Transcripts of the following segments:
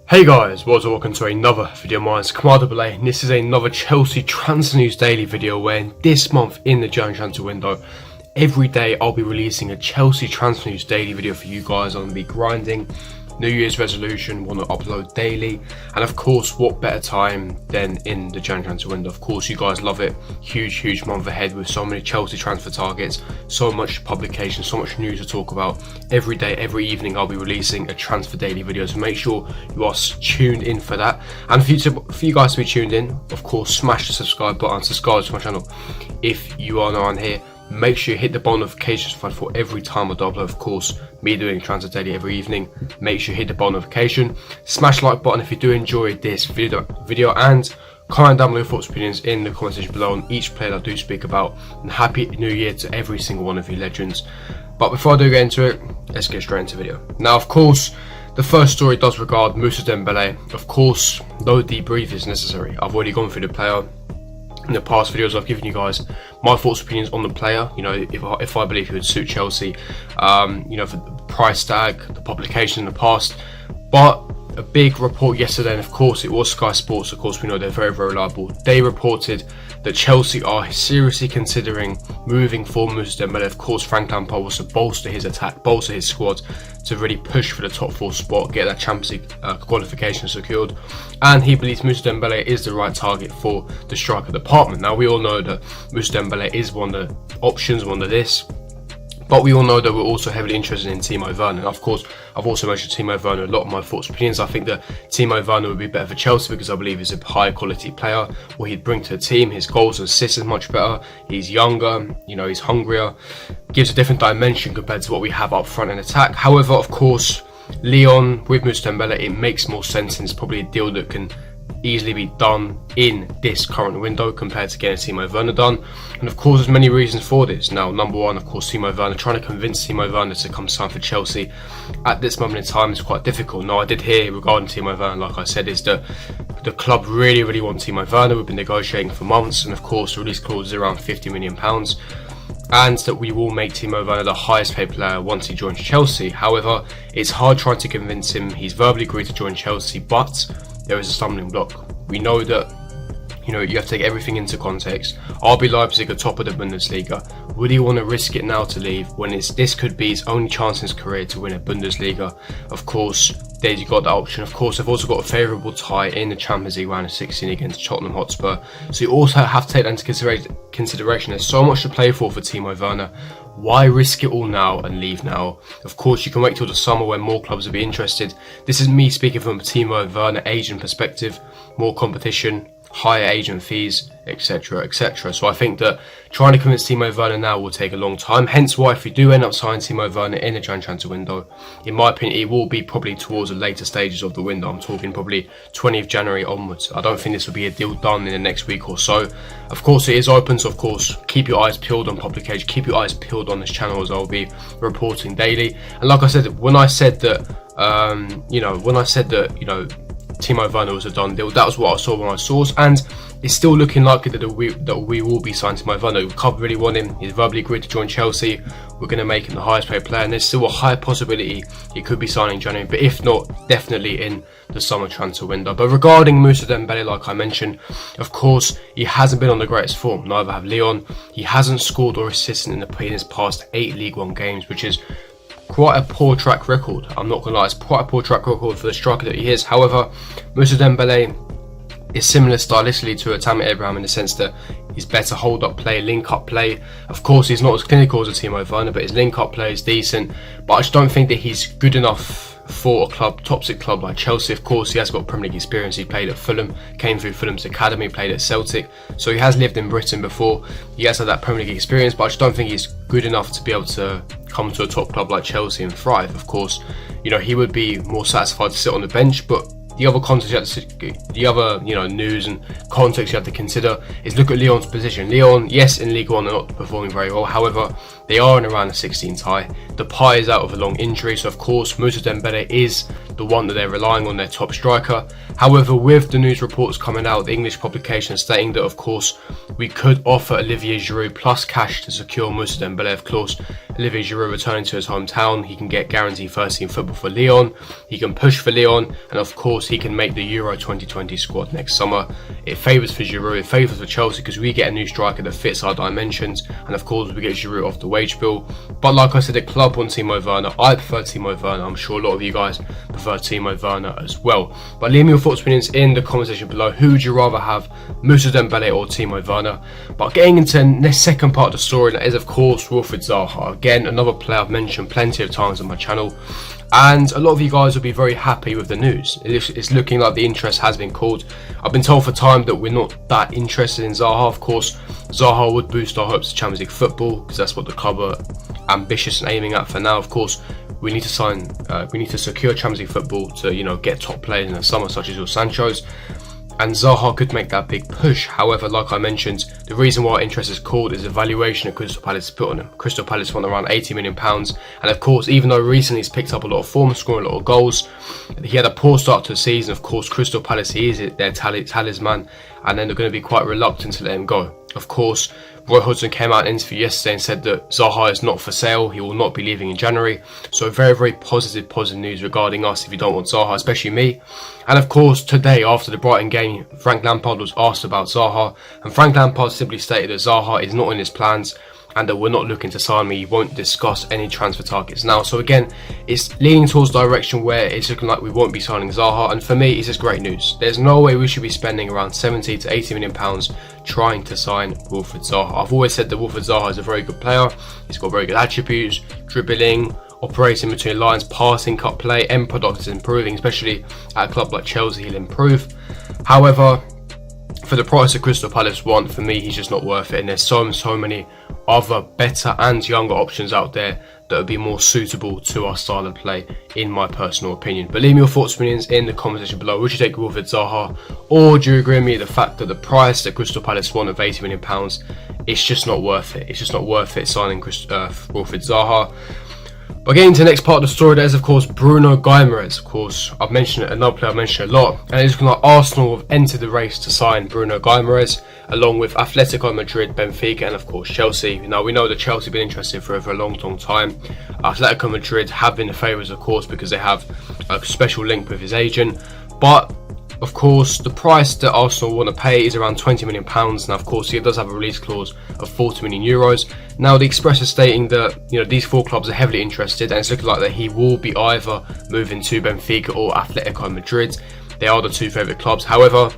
Hey guys, welcome to another video of mine. It's M.Dembele, and this is another Chelsea transfer news daily video where this month in the January transfer window, every day I'll be releasing a Chelsea transfer news daily video for you guys. I'm going to be grinding New Year's resolution, want to upload daily, and of course what better time than in the January transfer window. Of course you guys love it. Huge month ahead with so many Chelsea transfer targets, so much publication, so much news to talk about. Every day, every evening I'll be releasing a transfer daily video, so make sure you are tuned in for that. And for you guys to be tuned in, of course smash the subscribe button, subscribe to my channel if you are new on here. Make sure you hit the bell notifications for every time I upload. Of course, me doing transfer daily every evening. Make sure you hit the bell notification. Smash the like button if you do enjoy this video, and comment down below your thoughts and opinions in the comment section below on each player that I do speak about. And happy New Year to every single one of you legends. But before I do get into it, let's get straight into the video. Now, of course, the first story does regard M.Dembele. Of course, no debrief is necessary. I've already gone through the player. In the past videos I've given you guys my thoughts and opinions on the player, you know, if I believe he would suit Chelsea, you know, for the price tag, the publication in the past. But a big report yesterday, and of course it was Sky Sports, of course we know they're very reliable. They reported that Chelsea are seriously considering moving for M.Dembele. Of course Frank Lampard wants to bolster his attack, bolster his squad to really push for the top 4 spot, get that Champions League qualification secured, and he believes M.Dembele is the right target for the striker department. Now we all know that M.Dembele is one of the options, one of this, but we all know that we're also heavily interested in Timo Werner. And of course, I've also mentioned Timo Werner a lot of my thoughts and opinions. I think that Timo Werner would be better for Chelsea because I believe he's a high quality player. What he'd bring to the team, his goals and assists is much better. He's younger, you know, he's hungrier, gives a different dimension compared to what we have up front in attack. However, of course, Lyon with M.Dembele, it makes more sense, and it's probably a deal that can easily be done in this current window compared to getting Timo Werner done. And of course there's many reasons for this. Now, number one, of course, Timo Werner, trying to convince Timo Werner to come sign for Chelsea at this moment in time is quite difficult. Now, I did hear regarding Timo Werner, like I said, is that the club really want Timo Werner. We've been negotiating for months, and of course the release clause is around £50 million, and that we will make Timo Werner the highest paid player once he joins Chelsea. However, it's hard trying to convince him. He's verbally agreed to join Chelsea, but there is a stumbling block. We know that, you know, you have to take everything into context. RB Leipzig are top of the Bundesliga. Would he want to risk it now to leave when this could be his only chance in his career to win a Bundesliga? Of course, there you got that option. Of course, they've also got a favourable tie in the Champions League round of 16 against Tottenham Hotspur. So you also have to take that into consideration. There's so much to play for Timo Werner. Why risk it all now and leave now? Of course, you can wait till the summer when more clubs will be interested. This is me speaking from a Timo Werner agent perspective. More competition, higher agent fees, etc. So I think that trying to convince Timo Werner now will take a long time. Hence why, if we do end up signing Timo Werner in the January transfer window, in my opinion, it will be probably towards the later stages of the window. I'm talking probably 20th January onwards. I don't think this will be a deal done in the next week or so. Of course, it is open, so of course, keep your eyes peeled on publication, keep your eyes peeled on this channel, as I'll be reporting daily. And like I said, when I said that, Timo Werner was a done deal, that was what I saw when I sourced, and it's still looking likely that we will be signing Timo Werner. We can't really want him. He's verbally agreed to join Chelsea. We're going to make him the highest paid player, and there's still a high possibility he could be signing in January, but if not, definitely in the summer transfer window. But regarding M.Dembele, like I mentioned, of course, he hasn't been on the greatest form. Neither have Lyon. He hasn't scored or assisted in his past 8 League One games, which is quite a poor track record. I'm not going to lie, it's quite a poor track record for the striker that he is. However, M.Dembele is similar stylistically to Tammy Abraham in the sense that he's better hold-up play, link-up play. Of course, he's not as clinical as a Timo Werner, but his link-up play is decent. But I just don't think that he's good enough for a top 6 club like Chelsea. Of course, he has got Premier League experience. He played at Fulham, came through Fulham's academy, played at Celtic, so he has lived in Britain before. He has had that Premier League experience, but I just don't think he's good enough to be able to come to a top club like Chelsea and thrive. Of course, you know, he would be more satisfied to sit on the bench, but the other news and context you have to consider is look at Lyon's position. Lyon, yes, in Ligue 1 they're not performing very well. However, they are in around the 16th tie. The Depay is out of a long injury, so of course M.Dembele is the one that they're relying on, their top striker. However, with the news reports coming out, the English publication stating that, of course, we could offer Olivier Giroud plus cash to secure M.Dembele. Of course, Olivier Giroud returning to his hometown, he can get guaranteed first team football for Lyon, he can push for Lyon, and of course he can make the Euro 2020 squad next summer. It favours for Giroud, it favours for Chelsea because we get a new striker that fits our dimensions, and of course we get Giroud off the wage bill. But like I said, the club want Timo Werner. I prefer Timo Werner. I'm sure a lot of you guys prefer Timo Werner as well. But leave me your thoughts, opinions in the comment section below. Who would you rather have, M.Dembele or Timo Werner? But getting into the second part of the story, that is of course Wilfried Zaha. Again, another player I've mentioned plenty of times on my channel, and a lot of you guys will be very happy with the news. It's looking like the interest has been called. I've been told for time that we're not that interested in Zaha. Of course, Zaha would boost our hopes of Champions League football because that's what the club are ambitious and aiming at for now. Of course, we need to secure Champions League football to, you know, get top players in the summer such as your Sancho's. And Zaha could make that big push. However, like I mentioned, the reason why interest is called is the valuation that Crystal Palace put on him. Crystal Palace want around £80 million. And of course, even though recently he's picked up a lot of form, scoring a lot of goals, he had a poor start to the season. Of course, Crystal Palace, he is their talisman, and then they're going to be quite reluctant to let him go. Of course, Roy Hodgson came out in an interview yesterday and said that Zaha is not for sale. He will not be leaving in January. So very, very positive news regarding us if you don't want Zaha, especially me. And of course, today after the Brighton game, Frank Lampard was asked about Zaha. And Frank Lampard simply stated that Zaha is not in his plans and that we're not looking to sign me. He won't discuss any transfer targets now. So again, it's leaning towards direction where it's looking like we won't be signing Zaha. And for me, it's just great news. There's no way we should be spending around £70 to £80 million trying to sign Wilfried Zaha. I've always said that Wilfried Zaha is a very good player. He's got very good attributes, dribbling, operating between lines, passing, cut play, end product is improving, especially at a club like Chelsea, he'll improve. However, for the price that Crystal Palace want, for me, he's just not worth it. And there's so many other better and younger options out there that would be more suitable to our style of play, in my personal opinion. But leave me your thoughts and opinions in the comment section below. Would you take Wilfried Zaha, or do you agree with me the fact that the price that Crystal Palace want of £80 million, it's just not worth it. It's just not worth it signing Wilfried Zaha. But getting to the next part of the story, there is of course Bruno Guimaraes. Of course, I've mentioned it, another player I've mentioned a lot, and it's looking like Arsenal have entered the race to sign Bruno Guimaraes, along with Atletico Madrid, Benfica, and of course Chelsea. Now we know that Chelsea have been interested for a long time. Atletico Madrid have been the favourites, of course, because they have a special link with his agent. But of course, the price that Arsenal want to pay is around £20 million. Now, of course, he does have a release clause of €40 million. Now, the Express is stating that, you know, these four clubs are heavily interested, and it's looking like that he will be either moving to Benfica or Atletico Madrid. They are the two favourite clubs. However,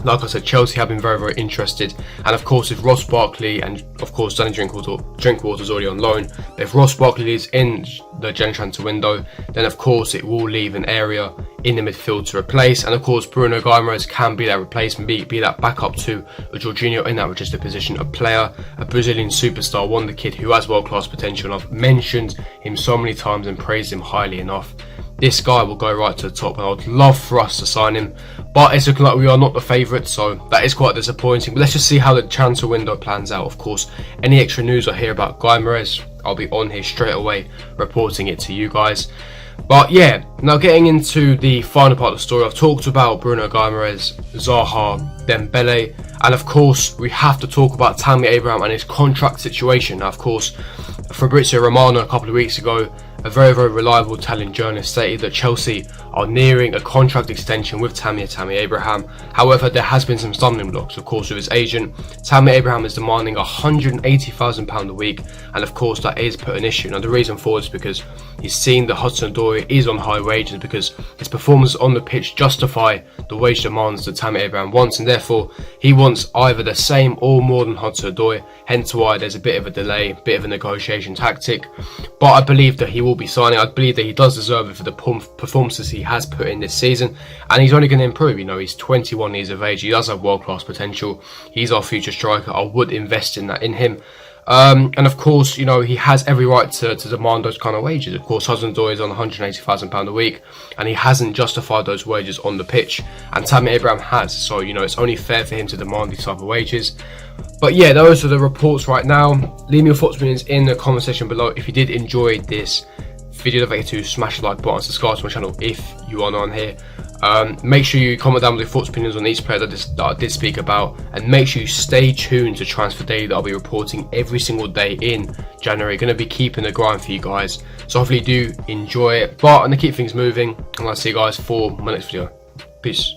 like I said, Chelsea have been very interested, and of course if Ross Barkley and of course Danny Drinkwater's already on loan, but if Ross Barkley is in the January transfer window, then of course it will leave an area in the midfield to replace, and of course Bruno Guimaraes can be that replacement, be that backup to a Jorginho in that registered position, a player, a Brazilian superstar, wonder kid who has world-class potential, and I've mentioned him so many times and praised him highly enough. This guy will go right to the top, and I would love for us to sign him, but it's looking like we are not the favourites, so that is quite disappointing. But let's just see how the transfer window plans out. Of course, any extra news I hear about Guimaraes, I'll be on here straight away reporting it to you guys. But yeah, now getting into the final part of the story, I've talked about Bruno Guimaraes, Zaha, Dembele, and of course we have to talk about Tammy Abraham and his contract situation. Now, of course, Fabrizio Romano a couple of weeks ago, a very reliable Italian journalist, stated that Chelsea are nearing a contract extension with Tammy Abraham. However, there has been some stumbling blocks, of course, with his agent. Tammy Abraham is demanding £180,000 a week, and of course that is put an issue. Now the reason for it is because he's seen that Hudson-Odoi is on high wages, because his performance on the pitch justify the wage demands that Tammy Abraham wants, and therefore he wants either the same or more than Hudson-Odoi, hence why there's a bit of a delay, bit of a negotiation tactic. But I believe that he will be signing. I believe that he does deserve it for the performances he has put in this season, and he's only going to improve. You know, he's 21 years of age, he does have world-class potential, he's our future striker. I would invest in him. And of course, you know, he has every right to demand those kind of wages. Of course, Hudson-Odoi is on £180,000 a week, and he hasn't justified those wages on the pitch, and Tammy Abraham has. So, you know, it's only fair for him to demand these type of wages. But yeah, those are the reports right now. Leave me your thoughts and opinions in the comment section below. If you did enjoy this video, don't forget to smash the like button, subscribe to my channel if you are not on here. Make sure you comment down with your thoughts, opinions on each player that I did speak about, and make sure you stay tuned to Transfer Daily that I'll be reporting every single day in January. Going to be keeping the grind for you guys, so hopefully you do enjoy it. But I'm going to keep things moving, and I'll see you guys for my next video. Peace.